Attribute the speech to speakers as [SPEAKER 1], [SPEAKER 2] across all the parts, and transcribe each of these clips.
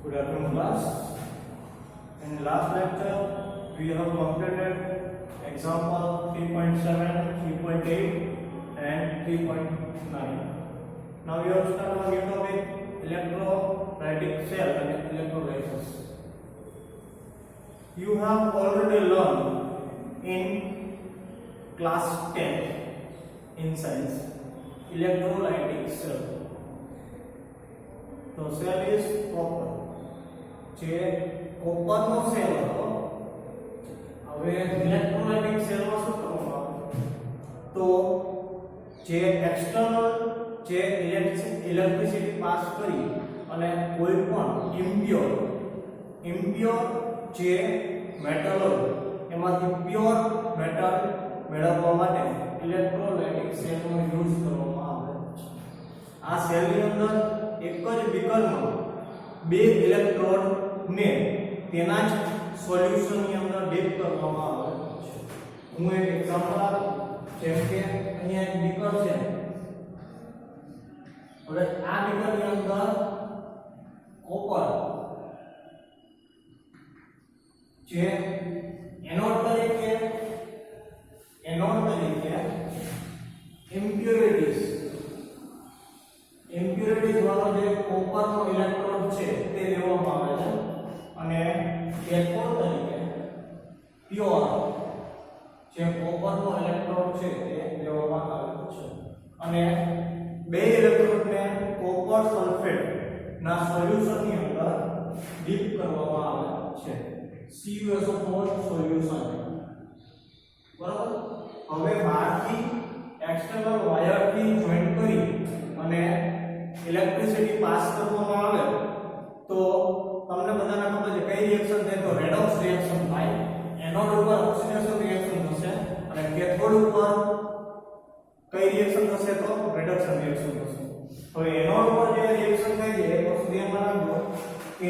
[SPEAKER 1] Good afternoon, class. In last lecture, we have completed example 3.7, 3.8, and 3.9. Now we have started our new topic, electrolytic cell and electrolysis. You have already learned in class 10 in science electrolytic cell. So cell is copper. જે કોપરનો cell હતો હવે electrolytic સેલમાં શું કરવામાં આવે તો જે external જે ઇલેક્ટ્રિસિટી પાસ કરી અને કોઈ પણ ઇમ્પ્યોર જે મેટલ હોય એમાંથી પ્યોર મેટલ મેળવવા માટે ઇલેક્ટ્રોલાઇટિક સેલનો યુઝ કરવામાં આવે છે આ સેલની અંદર એક જ બીકરમાં બે ઇલેક્ટ્રોડ ને તેના જ સોલ્યુશન ની અંદર ડીપ કરવામાં આવે છે હું એક એક્ઝામ્પલ આપું જેમ કે અહીંયા એક બીકર છે હવે આ બીકરની અંદર કોપર જે એનોડ તરીકે ઇમ્પ્યોરિટીઝ વાળો જે કોપરનો ઇલેક્ટ્રોડ છે તે લેવામાં આવે છે અને કેથોડ તરીકે પ્યોર જે કોપરનો ઇલેક્ટ્રોડ છે તે લેવામાં આવે છે અને બે ઇલેક્ટ્રોડને કોપર સલ્ફેટ ના સોલ્યુશનની અંદર ડીપ કરવામાં આવે છે CuSO4 સોલ્યુશન બરાબર હવે બહારથી એક્સટર્નલ વાયરથી જોઈન્ટ કરી અને ઇલેક્ટ્રિસિટી પાસ કરવામાં આવે તો તમને બધાને ખબર છે કઈ રિએક્શન થાય તો રેડોક્સ રિએક્શન થાય એનોડ ઉપર ઓક્સિડેશન રિએક્શન થશે અને કેથોડ ઉપર કઈ રિએક્શન થશે તો રિડક્શન રિએક્શન થશે હવે એનોડ ઉપર જે રિએક્શન થાય છે એ વસ્તુ ધ્યાનમાં રાખજો કે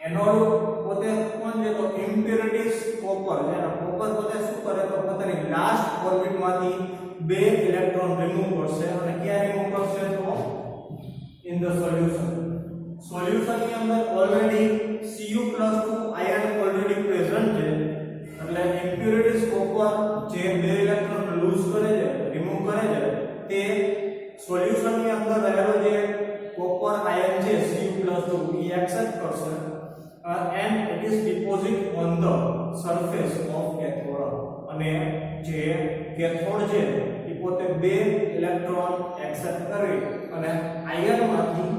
[SPEAKER 1] એનોડ પોતે કોણ છે તો ઇમ્પ્યોરિટીઝ કોપર છે અને કોપર પોતે શું કરે તો પોતાની લાસ્ટ ઓર્બિટમાંથી બે ઇલેક્ટ્રોન રિમૂવ કરશે અને ક્યાં રિમૂવ કરશે તો ઇન ધ સોલ્યુશન ની અંદર already Cu+2 ion already present છે એટલે ઇમ્પ્યોરિટીઝ કોપર જે બે ઇલેક્ટ્રોન લૂઝ કરે છે રિમૂવ કરે છે તે સોલ્યુશન ની અંદર રહેલો જે કોપર આયન છે Cu+2 એ એક્સેપ્ટ કરશે and it is deposit on the surface of cathode અને જે કેથોડ છે એ પોતે બે ઇલેક્ટ્રોન એક્સેપ્ટ કરી અને આયનમાંથી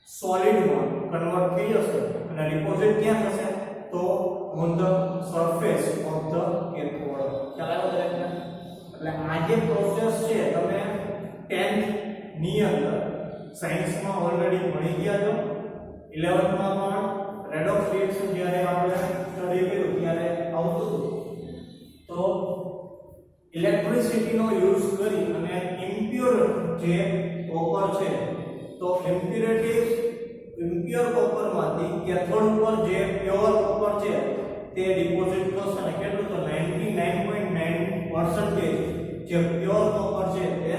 [SPEAKER 1] સોલિડમાં કન્વર્ટ થઈ જશે અને ડિપોઝિટ ક્યાં થશે તો on the surface of the cathode ખ્યાલ આવ્યો દરેકને એટલે આ જે પ્રોસેસ છે તમે 10th ની અંદર સાયન્સમાં ઓલરેડી ભણી ગયા છો 11th માં પણ રેડોક્સ રિએક્શન જ્યારે આપણે સ્ટડી કર્યું ત્યારે આવતું હતું તો ઇલેક્ટ્રિસિટીનો યુઝ કરી અને ઇમ્પ્યોર જે કોપર છે તો ઇમ્પ્યોર કોપરમાંથી કેથોડ ઉપર જે પ્યોર કોપર છે તે ડિપોઝિટ થશે અને કેટલું તો 99.9% જે પ્યોર કોપર છે તે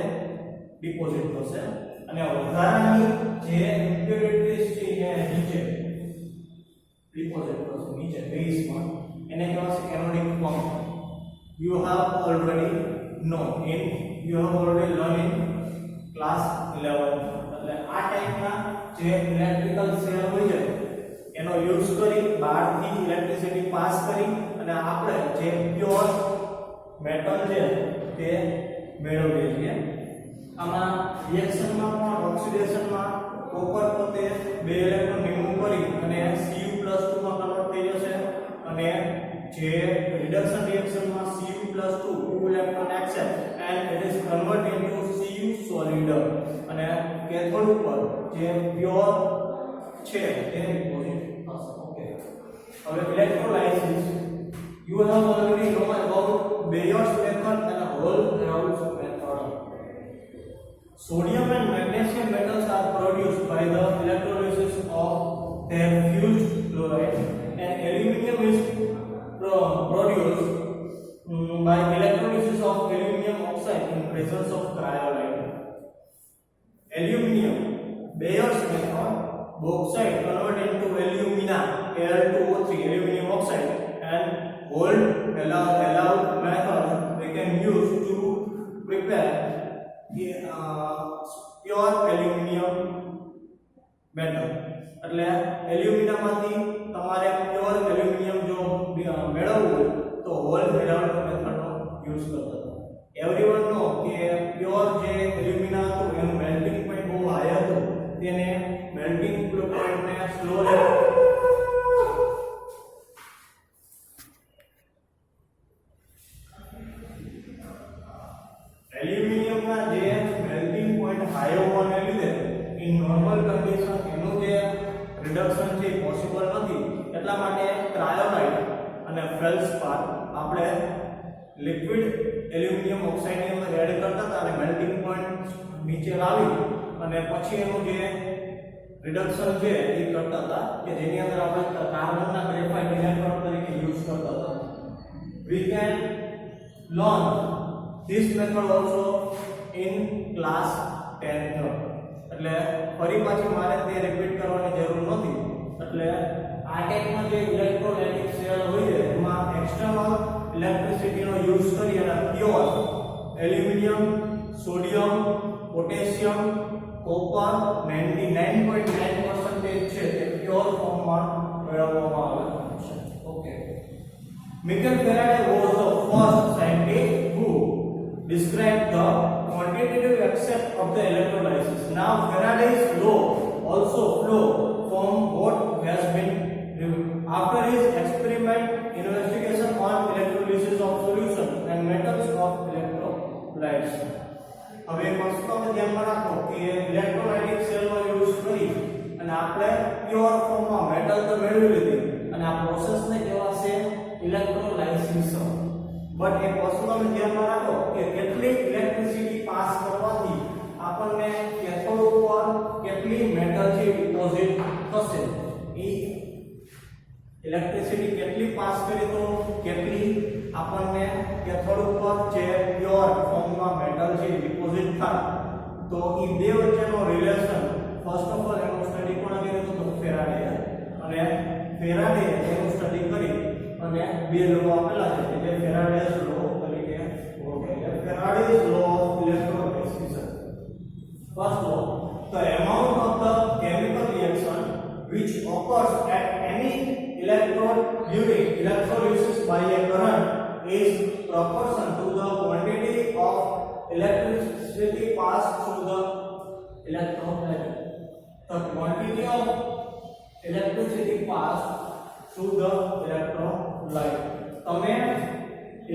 [SPEAKER 1] ડિપોઝિટ થશે અને વધારાની જે ઇમ્પ્યોરિટીઝ છે એ નીચે ડિપોઝિટ થશે નીચે બેઝમાં એને કહેવાય છે એનોડિક pump you have already learned in class 11 એટલે આ ટાઈપના જે ઇલેક્ટ્રિકલ સેલ હોય છે એનો યુઝ કરી બહારથી ઇલેક્ટ્રિસિટી પાસ કરી અને આપણે જે પ્યોર મેટલ છે તે મેળવીએ છીએ આમાં રિએક્શનમાં પણ ઓક્સિડેશનમાં કોપર પોતે બે ઇલેક્ટ્રોન રિમૂવ કરી અને Cu+2 માં કન્વર્ટ થઈ જશે અને જે reduction રિએક્શનમાં Cu+2 two electron accept and it is converted into Cu solid અને કેથોડ ઉપર જે પ્યોર છે તે ડિપોઝિટ થશે ઓકે હવે electrolysis you have already known about Bayer's method and Hall-Heroult method. Sodium and magnesium metals are produced by the electrolysis of their fused chloride and aluminum is produced by electrolysis of aluminum oxide in presence of cryolite. Aluminium Bayer's method Al2O3 aluminum oxide and hold allowed method we can use to prepare pure aluminum metal. એટલે એલ્યુમિનિયમમાંથી તમારે pure aluminium જો મેળવવું હોય તો hold allowed મેથડનો use કરતા હતા. Everyone નો કે pure જે એલ્યુમિના હતું એનું મેલ્ટિંગ પોઈન્ટ બહુ હાઈ હતું, તેને મેલ્ટિંગ પોઈન્ટને સ્લો એલ્યુમિનિયમના જે મેલ્ટિંગ પોઈન્ટ હાઈ હોવાને લીધે ઇન નોર્મલ કન્ડિશન એનું જે રિડક્શન છે પોસિબલ નથી. એટલા માટે ક્રાયોલાઇટ અને ફેલ્ડસ્પાર આપણે લિક્વિડ એલ્યુમિનિયમ ઓક્સાઇડની અંદર એડ કરતા હતા અને મેલ્ટિંગ પોઈન્ટ નીચે લાવી અને પછી એનું જે રિડક્શન છે એ કરતા હતા કે જેની અંદર આપણે કાર્બનના ગ્રેફાઇટ ઇલેક્ટ્રોડ તરીકે યુઝ કરતા હતા. We can learn this method also in class 10th. એટલે ફરી પાછી મારે તે રિપીટ કરવાની જરૂર નથી. એટલે આ ટાઈપનો જે ઇલેક્ટ્રોલાઇટિક સેલ હોય છે એમાં એક્સટર્નલ ઇલેક્ટ્રિસિટીનો યુઝ કરી અને pure aluminium, sodium, potassium, copper 99.9% છે તે પ્યોર ફોર્મમાં મેળવવામાં આવે છે. Okay. Michael Faraday was the first scientist who described the quantitative aspect of the electrolysis. Now Faraday's law also flow from what has been reviewed. After his experiment investigation on electrolysis of solution and metals of electrolytes. હવે વસ્તુમાં ધ્યાનમાં રાખો કે electrolytic સેલનો use કરી અને આપણે pure ફોર્મમાં મેટલ તો મેળવી લીધી અને આ પ્રોસેસને કહેવાશે ઇલેક્ટ્રોલાઇસિસ. બટ એ વસ્તુમાં ધ્યાનમાં રાખો કે કેટલી ઇલેક્ટ્રિસિટી પાસ કરવાથી આપણને કેથોડ ઉપર કેટલી મેટલ છે ડિપોઝિટ થશે. એ ઇલેક્ટ્રિસિટી કેટલી પાસ કરી તો કેટલી આપણને કેથોડ ઉપર જે પ્યોર ફોર્મમાં મેટલ છે ડિપોઝિટ થાય. તો એ બે વચ્ચેનો રિલેશન ફર્સ્ટ ઓફ ઓલ એનું સ્ટડી કોણે કર્યું તો ફેરાડે. અને ફેરાડે એનું સ્ટડી કરી અને બે લો આપેલા છે એટલે ફેરાડેઝ લો તરીકે ઓળખાય. Faraday's law of electrolysis. First law, the amount of the chemical reaction which occurs at any electrode during electrolysis by a current is proportion to the quantity of electricity passed through the electrolyte. The quantity of electricity passed through the electrolyte. તમે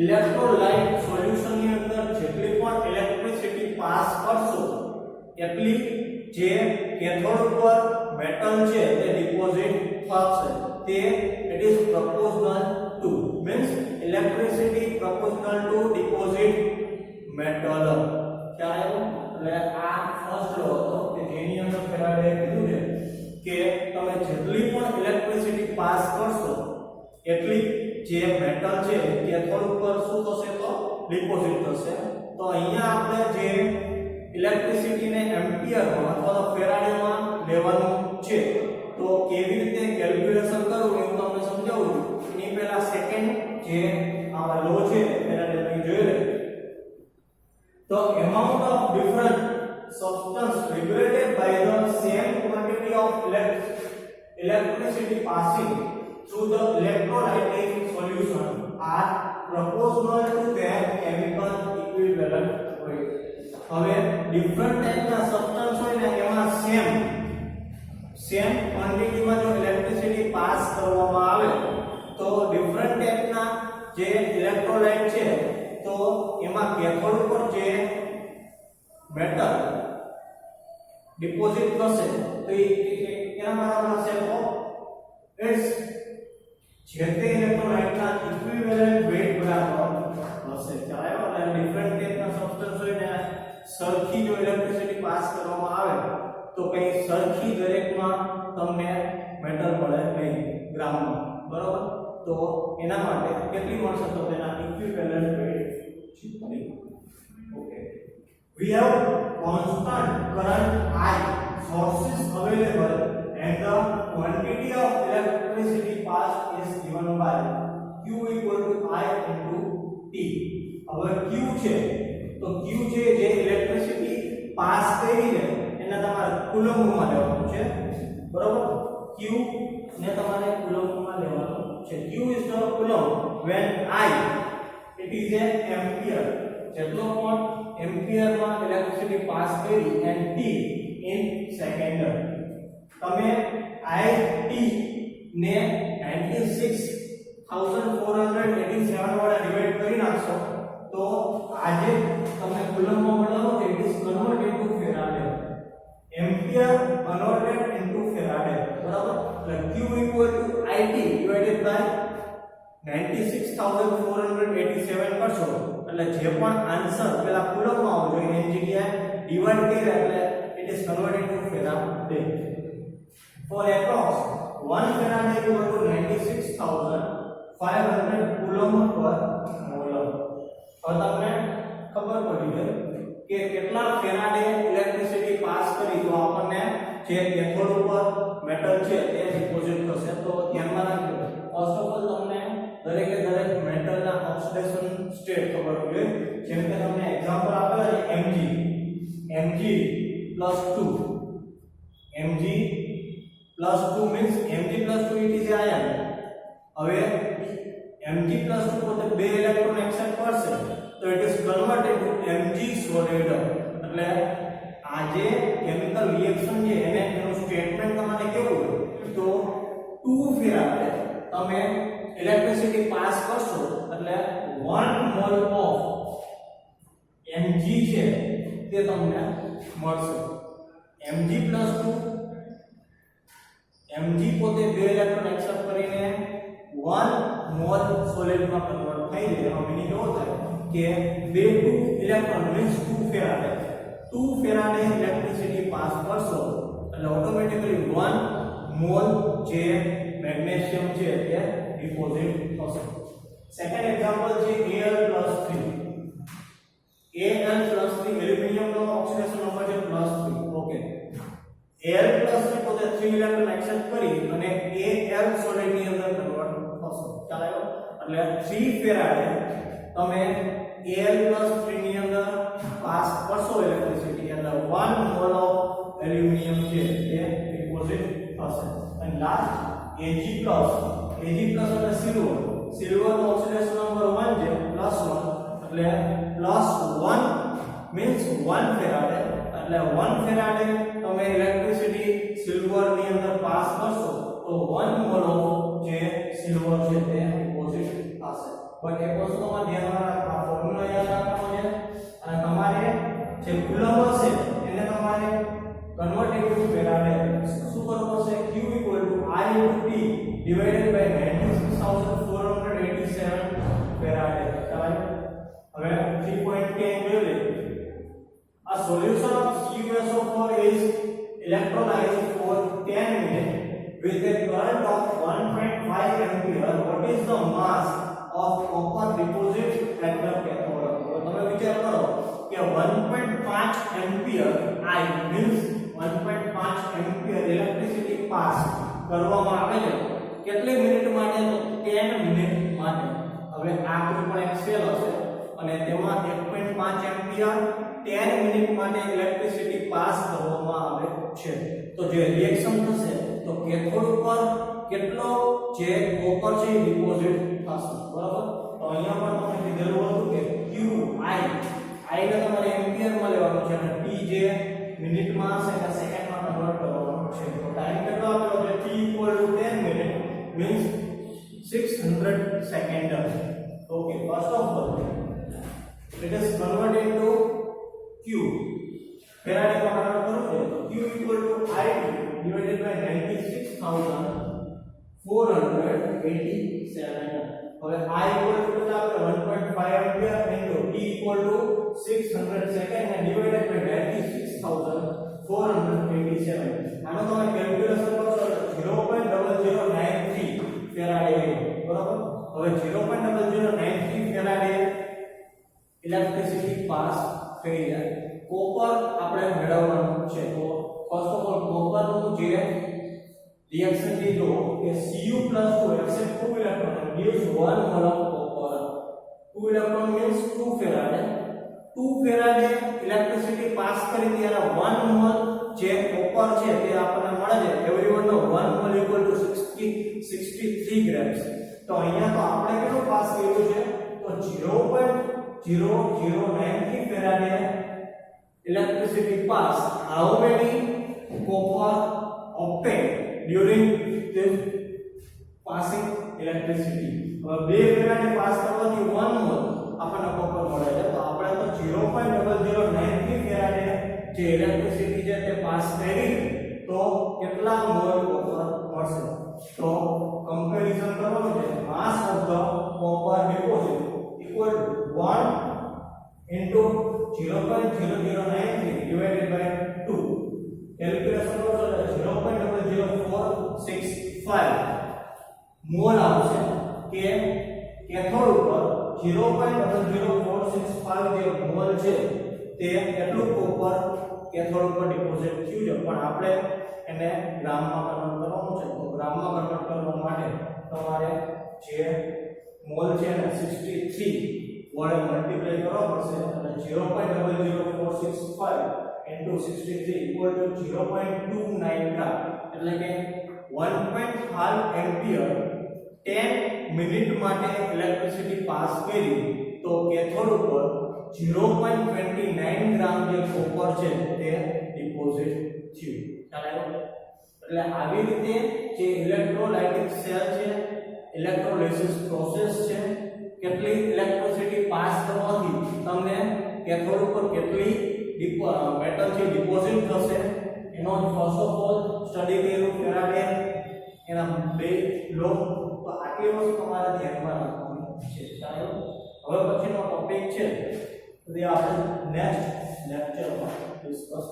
[SPEAKER 1] electrolyte સોલ્યુશનની અંદર જેટલી પણ electricity pass કરશો એટલી જે cathode ઉપર metal છે તે ડિપોઝિટ થશે. તે it is proportional to means electricity proportional to deposit metal. ખ્યાલ આવ્યો? એટલે આ ફર્સ્ટ લો હતો કે જેની અંદર ફેરાડે કીધું છે કે તમે જેટલી પણ ઇલેક્ટ્રિસિટી પાસ કરશો એટલી જે મેટલ છે કેથોડ ઉપર શું થશે તો ડિપોઝિટ થશે. તો અહીંયા આપણે જે ઇલેક્ટ્રિસિટીને એમ્પિયરમાં અથવા તો ફેરાડેમાં લેવાનું છે તો કેવી રીતે કેલ્ક્યુલેશન કરવું એ હું તમને સમજાવું છું. એની પહેલા સેકન્ડ જે આ લો છે ફેરાડે તમે જોઈ લે. તો amount of different substance liberated by the same quantity of electricity passing through the electrolytic solution are proportional to their chemical equivalent weight. હવે ડિફરન્ટ ટાઈપના સબસ્ટન્સ હોય ને એમાં સેમ ક્વોન્ટિટીમાં જો ઇલેક્ટ્રિસિટી પાસ કરવામાં આવે તો ડિફરન્ટ ટાઈપના જે ઇલેક્ટ્રોલાઇટ છે તો એમાં કેથોડ ઉપર જે મેટલ ડિપોઝિટ થશે તો એના બરાબર હશે તો ઇટ્સ જે તે ઇલેક્ટ્રોલાઇટના ઇક્વિવેલન્ટ વેટ બરાબર હશે. ચાલો એટલે ડિફરન્ટ ટાઈપના સબસ્ટન્સ હોય ને સરખી જો ઇલેક્ટ્રિસિટી પાસ કરવામાં આવે તો કઈ સરખી દરેકમાં તમને મેટલ મળે નહીં ગ્રામમાં, બરાબર. તો એના માટે કેટલી મળશે તો તેના ઇક્વિવેલન્ટ વેટ છે. Okay, we have constant current I sources available and the quantity of electricity passed is given by Q equal to I into T. હવે Q છે તો Q છે જે ઇલેક્ટ્રિસિટી પાસ કરી છે એને તમારે કુલમ્બમાં લેવાનું છે બરાબર Q ને તમારે કુલમ્બમાં લેવાનું છે Q is the coulomb when I it is an ampere જેટલો પણ એમ્પિયરમાં ઇલેક્ટ્રિસિટી પાસ કરી and T in second તમે IT ને 96487 વાળા ડિવાઇડ કરી નાખશો તો આજે તમને કુલમ્બમાં મળવાનો કે it is converted to Faraday ampere converted into Faraday બરાબર એટલે Q equal to IT divided by 96487 કરશો એટલે જે પણ આન્સર પેલા કુલમ્બમાં આવજો એની જગ્યાએ ડિવાઇડ કર્યા એટલે it is converted to Faraday for approx 1 farad equal to 96500 coulomb per mole હવે તમને ખબર પડી ગઈ કે કેટલા ફેરાડે ઇલેક્ટ્રિસિટી પાસ કરી તો આપણને જે કેથોડ ઉપર મેટલ છે તે ડિપોઝિટ થશે તો ધ્યાનમાં રાખજો ફર્સ્ટ ઓફ ઓલ તમને દરેકે દરેક મેટલના ઓક્સિડેશન સ્ટેટ ખબર હોવી જોઈએ જેમ કે તમને એક્ઝામ્પલ આપેલા છે Mg 2 Mg plus 2 means Mg plus 2 it is ion હવે Mg plus 2 પોતે બે ઇલેક્ટ્રોન એક્સેપ્ટ કરશે તો it is converted to Mg solid એટલે આ જે કેમિકલ રિએક્શન છે એને એનું સ્ટેટમેન્ટ તમારે કેવું હોય તો 2 ફેરાડે તમે ઇલેક્ટ્રિસિટી પાસ કરશો એટલે 1 મોલ ઓફ Mg છે તે તમને મળશે Mg plus 2 Mg પોતે બે ઇલેક્ટ્રોન એક્સેપ્ટ કરીને 1 મોલ સોલિડ માં કન્વર્ટ થઈ જાય એનો મીનિંગ એવો થાય કે બે 2 electron means 2 Faraday electricity pass કરશો એટલે ઓટોમેટિકલી 1 મોલ જે મેગ્નેશિયમ છે તે ડિપોઝિટ થશે સેકન્ડ એક્ઝામ્પલ છે Al+3 એલ્યુમિનિયમ નો ઓક્સિડેશન નંબર છે +3 ઓકે Al+ પોતે 3 ઇલેક્ટ્રોન એક્સેપ્ટ કરી અને Al સોલિડ ની અંદર કન્વર્ટ થશે ચાલો એટલે 3 ફેરાડે તમે Al+3 ની અંદર પાસ કરશો ઇલેક્ટ્રિસિટી એટલે 1 મોલ ઓફ એલ્યુમિનિયમ છે તે ડિપોઝિટ થશે અને લાસ્ટ Ag+ એટલે સિલ્વર નો ઓક્સિડેશન નંબર 1 છે +1 એટલે +1 means 1 ફેરાડે એટલે 1 ફેરાડે તમે ઇલેક્ટ્રિસિટી સિલ્વર ની અંદર પાસ કરશો તો 1 મોલ ઓફ જે સિલ્વર છે તે ડિપોઝિટ થશે બટ એક વસ્તુમાં ધ્યાનમાં રાખવા ફોર્મ્યુલા યાદ રાખવાનો છે અને તમારે જે કુલમ્બ હશે એને તમારે કન્વર્ટ ઇન્ટુ ફેરાડે શું કરવું પડશે Q I * T divided by 96487 Faraday ચાલો હવે 3.10 જોઈ લઈએ A solution of CuSO4 is electrolyzed for 10 minutes with a current of 1.5 ampere. What is the mass of copper deposit at the cathode? તો તમે વિચાર કરો કે 1.5 ampere I means 1.5 ampere electricity pass કરવામાં આવે છે કેટલી મિનિટ માટે તો 10 મિનિટ માટે હવે આ કોઈ પણ એક સેલ હશે અને તેમાં 1.5 એમ્પિયર 10 મિનિટ માટે ઇલેક્ટ્રિસિટી પાસ કરવામાં આવે છે તો જે રિએક્શન થશે તો કેથોડ ઉપર કેટલો જે કોપર છે ડિપોઝિટ થશે બરાબર તો અહીંયા પણ તમને કીધેલું હતું કે Q I ને તમારે એમ્પિયરમાં લેવાનું છે અને T જે મિનિટમાં હશે કે સેકન્ડમાં કન્વર્ટ કરવાનું છે તો ટાઈમ કેટલો આપેલો છે T = 10 minute means 600 second okay first of all it is converted into Q Faraday માં કન્વર્ટ કરો તો Q = I divided by 96487 હવે I કેટલા આપણે 1.5 એમ્પિયર into T = 600 સેકન્ડ અને divided by 96487 આનો તમે કેલ્ક્યુલેશન કરશો તો 0.0093 ફેરાડે બરાબર હવે 0.0093 ફેરાડે ઇલેક્ટ્રિસિટી પાસ થઈ જાય કોપર આપણે મેળવવાનું છે તો ફર્સ્ટ ઓફ ઓલ કોપર નું જે રિએક્શન થી જો કે Cu+2 accept 2 electron and gives 1 mole of copper. 2 electron means 2 farad. 2 farad electricity pass કરી ત્યારે 1 mole જે કોપર છે તે આપણને મળે છે. Everyone no 1 mole equal to 63 grams. તો અહીંયા તો આપણે કેટલું પાસ કર્યું છે તો 0.0093 farad electricity pass. How many copper obtained during this passing electricity? હવે 2 ફેરાડે પાસ કરવાથી 1 મોલ આપણને કોપર મળે છે. તો આપણે તો 0.0093 ફેરાડે જે ઇલેક્ટ્રિસિટી છે તે પાસ કરી તો કેટલા મોલ કોપર મળશે? તો કમ્પેરિઝન કરવાનું છે. માસ of the copper deposit equal to 1 into 0.0093 divided by 2. Calculation કરો તો 0.00465 મોલ આવશે કે કેથોડ ઉપર 0.00465 જે મોલ છે તે એટલું કોપર કેથોડ ઉપર ડિપોઝિટ થયું છે. પણ આપણે એને ગ્રામમાં કન્વર્ટ કરવાનું છે. તો ગ્રામમાં કન્વર્ટ કરવા માટે તમારે જે મોલ છે ને 63 વડે મલ્ટીપ્લાય કરવા પડશે અને 0.00465 into 63 equal to 0.29 ગ્રામ એટલે કે 1.5 એમ્પિયર 10 મિનિટ માટે ઇલેક્ટ્રિસિટી પાસ કરી તો કેથોડ ઉપર 0.29 ગ્રામ જે કોપર છે તે ડિપોઝિટ થયું. ખ્યાલ આવ્યો? એટલે આવી રીતે જે ઇલેક્ટ્રોલાઇટિક સેલ છે, ઇલેક્ટ્રોલિસિસ પ્રોસેસ છે, કેટલી ઇલેક્ટ્રિસિટી પાસ કરવાથી તમને કેથોડ ઉપર કેટલી મેટલ છે ડિપોઝિટ થશે એનો ફર્સ્ટ ઓફ ઓલ સ્ટડી કર્યું ફેરાડે એના બે લો. તો આટલી વસ્તુ તમારે ધ્યાનમાં રાખવાની છે. ચાલો હવે પછીનો ટોપિક છે તે આપણે નેક્સ્ટ લેક્ચરમાં ડિસ્કસ